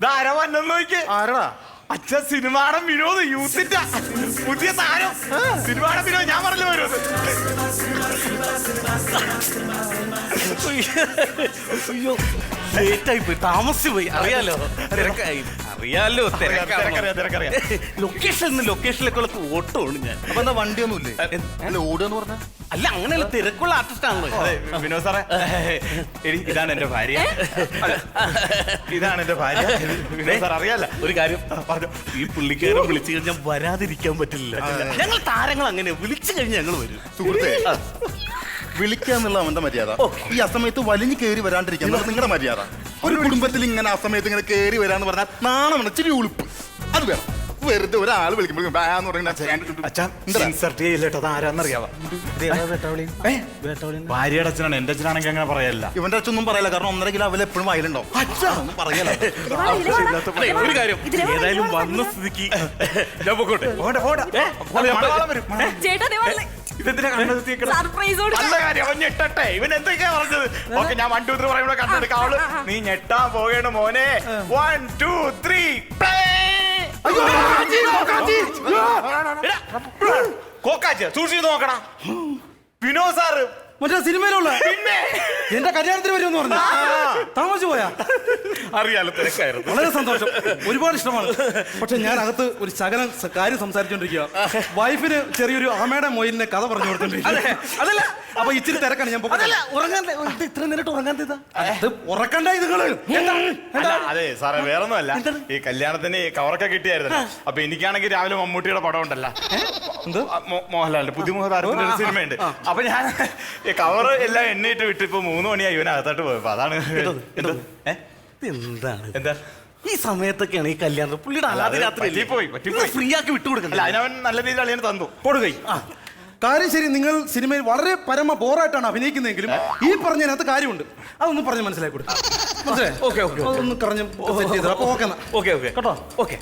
ധാര വന്നെന്ന് നോക്കി. ആരടാ? അച്ഛൻ സിനിമാടം വിനോദ് യൂത്തിന്റെ പുതിയ താരം. സിനിമാടം വിനോദ് ഞാൻ പറഞ്ഞു വരുന്നത്. അയ്യോ ലേറ്റായി പോയി, താമസിച്ചു പോയി. അറിയാലോ തിരക്കായി. അറിയാലോ തിരക്കറിയാം. ലൊക്കേഷനിലേക്കുള്ള ഓട്ടമാണ് ഞാൻ. അപ്പൊ എന്താ വണ്ടിയൊന്നുമില്ലേ? അല്ല ഓടുകയെന്ന് പറഞ്ഞ അല്ല, അങ്ങനെയല്ല, തിരക്കുള്ള ആർട്ടിസ്റ്റ് ആണല്ലോ. അതെ വിനോദ് സാറേ, ഇതാണ് എന്റെ ഭാര്യ. ഇതാണ് എന്റെ ഭാര്യ. വിനോദ് സാർ അറിയാല്ല ഒരു കാര്യം പറഞ്ഞു, ഈ പുള്ളിക്കാരെ വിളിച്ചു കഴിഞ്ഞാൽ വരാതിരിക്കാൻ പറ്റില്ല. ഞങ്ങൾ താരങ്ങൾ അങ്ങനെ വിളിച്ചു കഴിഞ്ഞാൽ ഞങ്ങൾ വരും. സുഹൃത്തെ, വിളിക്കാന്നുള്ള അവന്റെ മര്യാദ. ഈ അസമയത്ത് വലിഞ്ഞു കയറി വരാണ്ടിരിക്കാൻ നിങ്ങളുടെ മര്യാദ. ഒരു കുടുംബത്തിൽ ഇങ്ങനെ അസമയത്ത് ഇങ്ങനെ കയറി വരാന്ന് പറഞ്ഞാൽ നാണം ഇച്ചിരി ഉളുപ്പ് അത് വേണം. വെറുതെ ഒരാൾ വിളിക്കുമ്പോഴേക്കും ആരാന്നറിയാവാ? ഭാര്യയുടെ അച്ഛനാണ്. എന്റെ അച്ഛനാണെങ്കിൽ അങ്ങനെ പറയല്ല. ഇവന്റെ അച്ഛനൊന്നും പറയല്ല, കാരണം 1.5 കിലോ അവൽ എപ്പോഴും വയലുണ്ടാവും. അച്ഛനൊന്നും പറയല. ഒരു കാര്യം, ഏതായാലും വന്ന സ്ഥിതിക്ക് ഞാൻ പോകട്ടെ. നല്ല കാര്യം, അവൻ ഞെട്ടട്ടെ. ഇവൻ എന്തൊക്കെയാ പറഞ്ഞത്? ഓക്കെ, ഞാൻ 1 2 3 പറയുമ്പോ കണ്ടെടുക്കാം. അവള് നീ ഞെട്ടാൻ പോകേണ്ട മോനെ. 1 2 3 കോക്കാച്ച് സൂക്ഷിച്ച് നോക്കണം. വിനോദ് സാറ് മറ്റേ സിനിമയിലുള്ള പിന്നെ എന്റെ കല്യാണത്തിന് വരുമെന്ന് പറഞ്ഞു താമസിച്ചു പോയാ. അറിയാലോ തിരക്കായിരുന്നു. വളരെ സന്തോഷം, ഒരുപാട് ഇഷ്ടമാണ്. പക്ഷെ ഞാൻ അകത്ത് ഒരു ശകലം കാര്യം സംസാരിച്ചോണ്ടിരിക്കുക. വൈഫിന് ചെറിയൊരു ആമയുടെ മൊയിലിനെ കഥ പറഞ്ഞു കൊടുത്തോണ്ടിരിക്കുക. അതല്ല, അപ്പൊ ഇച്ചിരി തിരക്കാണ്. ഞാൻ ഉറങ്ങാൻ ഇത്ര നേരിട്ട് ഉറങ്ങാൻ ഉറക്കണ്ട ഇതുകള്. അതെ സാറേ, വേറൊന്നുമല്ല. ഈ കല്യാണത്തിന് കവറൊക്കെ കിട്ടിയായിരുന്നു. അപ്പൊ എനിക്കാണെങ്കിൽ രാവിലെ മമ്മൂട്ടിയുടെ പടം ഉണ്ടല്ലോ, മോഹൻലാലിന്റെ പുതിയ താരത്തിന്റെ ഒരു സിനിമയുണ്ട്. അപ്പൊ ഞാൻ കവറ് എല്ലാം എണ്ണയിട്ട് വിട്ട് ഇപ്പൊ 3 മണിയായി ഇവനകത്തോട്ട് പോയപ്പോ. അതാണ് എന്താണ് എന്താ ഈ സമയത്തൊക്കെയാണ് ഈ കല്യാണം. പുള്ളിയുടെ ആദ്യ രാത്രി പോയി ഫ്രീ ആക്കി വിട്ടുകൊടുക്കണ്ട. അതിനവൻ നല്ല രീതിയിൽ അളിയൻ തന്നു കൊടുകൈ. കാര്യം ശരി, നിങ്ങൾ സിനിമയിൽ വളരെ പരമ ബോറായിട്ടാണ് അഭിനയിക്കുന്നതെങ്കിലും ഈ പറഞ്ഞതിനകത്ത് കാര്യമുണ്ട്. അതൊന്നും പറഞ്ഞ് മനസ്സിലാക്കി കൊടുക്കും. മനസ്സിലായി? ഓക്കെ ഓക്കെ ഒന്ന് പറഞ്ഞ് സെറ്റ് ചെയ്തോ. അപ്പൊ ഓക്കെ ഓക്കെ ഓക്കെ കേട്ടോ. ഓക്കെ